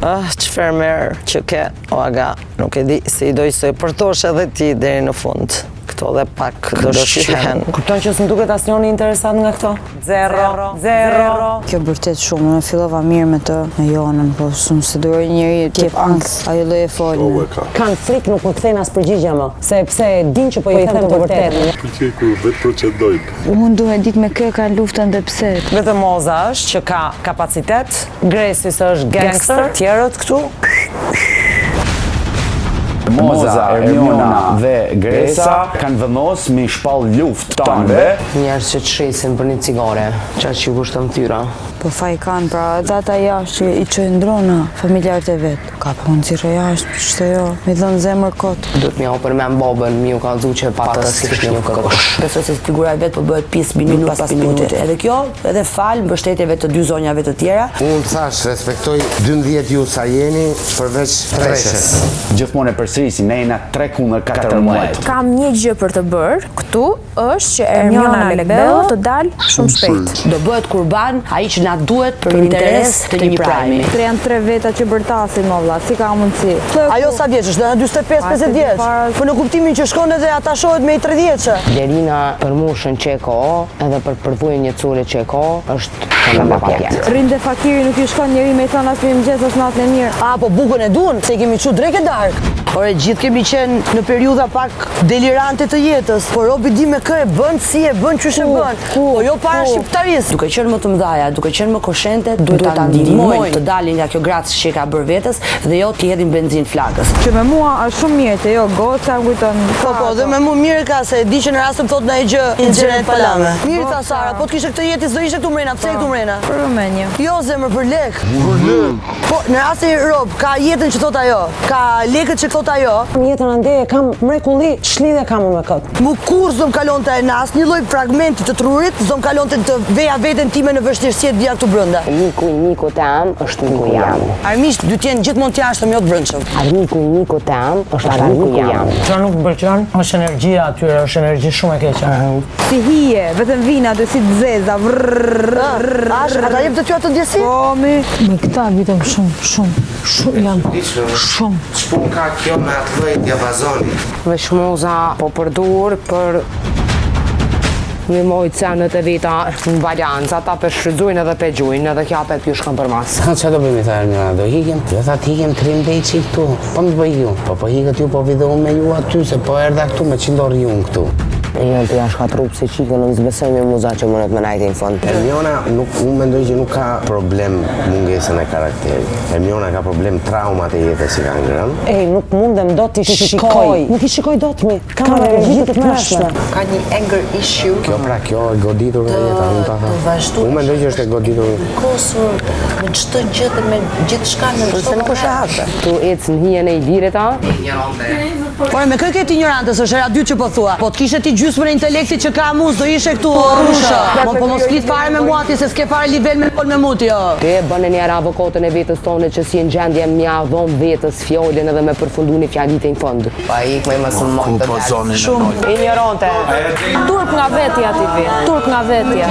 Çfarë merë që ke, o aga, nuk e di si i doj se përtosh edhe ti deri në fund. Këto dhe pak do shqihen. Kupton që s'm duket asnjëri interesant nga këto? Zero. Kjo vërtet shumë, në fillova mirë me të, me Jonën, po shumë se duroj njëri t'jep ankth, ajo lloj e folme. Kanë frikë nuk më kthejnë as përgjigje më, sepse din që po i them të vërtetën. Pëlqej kur vetë procedojnë. Unë duhet ditë me kë ka luftën dhe pse. Vetëm Moza është që ka kapacitet, Gresis është gangster, tjerët këtu. Moza, Ermiona dhe Gresa kanë vendos me shpall luftë tanëve. Njerëz që të shesin për një cigare, qatë që kushton thyra. Po faj kanë, pra ata jashtë që i çojnë drona, familjarët e vet. Ka punë zero jashtë, ç'të jo, mi dhën zemër kot. Duhet m'ja për me babën, mi u ka dhu që patës kishtë një kërkosh. Besoj se figura e vet po bëhet pjesë minut pas minute. Edhe kjo, edhe fal mbështetjeve të dy zonjave të tjera. Unë thash, respektoj 12 ju sa jeni, përveç treshes. Gjithmonë e përsërisi, ne jena 3-14. Kam një gjë për të bërë, këtu është që Ermiona Lekbello të dalë shumë shpejt. Do bëhet kurban ai që na duhet për interes të një prajmi. Janë 3 veta që bërtasin mo vlla, si ka mundësi. Ajo sa vjeç është? 45-50 vjeç. Po në kuptimin që shkon edhe ata shohet me i 30-që. Blerina për moshën që e ka, edhe për përvojën jetësore që e ka, është shumë pa tjetër. Rinde fakiri nuk i shkon njeri me i thonë as mi mëngjes as natën e mirë. A, po bukën e duan, se i kemi çu drek e dark. Ore, gjithë kemi qenë në periudha pak delirante të jetës, por robi di me kë e bën, si e bën, qysh e bën. Po jo para shqiptarisë. Duke qenë më të mëdhaja, duke qenë më koshente, duhet ta ndihmojnë të dalin nga kjo gracë që ka bërë vetes dhe jo të hedhin benzinë flakës. Që me mua është shumë mirë, te jo goca kujton. Po, dhe me mua mirë ka se di që në rast të thotë ndaj gjë, inxhenet palame. Mirë tha Sara, po të kishe këtë jetë s'do ishte këtu mrena, pse këtu mrena? Për Rumenjë. Jo zemër për lek. Po, në rast se rob ka jetën që thot ajo, ka lekët që thot ajo. Jetën ande e kam mrekulli, ç'lidhje kam me këtë? Mu kur s'do m'kalonte në asnjë lloj fragmenti të trurit, s'do m'kalonte të veja veten time në vështirësi të vija këtu brenda. Miku tam është miku jam. Armiqt dy të jenë gjithmonë të jashtëm, jo të brendshëm. Miku tam është miku jam. Çfarë nuk më pëlqen? Është energjia atyre, është energji shumë e keqe. Si hije, vetëm vina aty si të zeza. Ata jep të tyra të ndjesi? Po mi. Me këta vitem shumë jam. Shumë. Ç'pun ka kjo me atë lloj diapazoni? Veç Moza po përdur për një mojë cenët e veta në balancë, ata për shfrytëzojnë edhe për gjujnë, edhe kjapet pjush kanë për mas. Që do bëjmë i tha Ermiona, do hikim? Jo tha t'hikim 3 mbeqi këtu, po më të bëj ju. Po hiket ju, po video me ju aty, se po erdha këtu me qindor ju këtu. Janë të jashka trup se qikën, në zbesoj me Moza që mënet me najtë në fund. Ermiona, unë mendoj që nuk ka problem mungesën e karakterit. Ermiona ka problem traumat e jetës që ka ngrënë. Ej, nuk mundem do t'i shikoj. Nuk i shikoj dot mi. Kam energji të mëshme. Ka një anger issue. Kjo e goditur nga jeta, unë ta tha. Unë mendoj që është e goditur. Kosur, me çdo gjë dhe me gjithçka në Se nuk është e hapse. Tu ecë në hijen e i direta. Por me kë ke ti ignorancës, është era dytë që po thua. Po të kishe ti gjysmën e intelektit që ka mu, do ishe këtu Rusha. Po mos flit fare me mua ti se s'ke fare nivel me fol me mu ti, jo. Te bënë njerë avokatën e vetës tonë që si në gjendje mja dhom vetës fjallin edhe me përfundu një fjallit e në fund. Pa ik me mësë më të djallë. Shumë ignorante. Turp nga vetja ti vi. Turp nga vetja.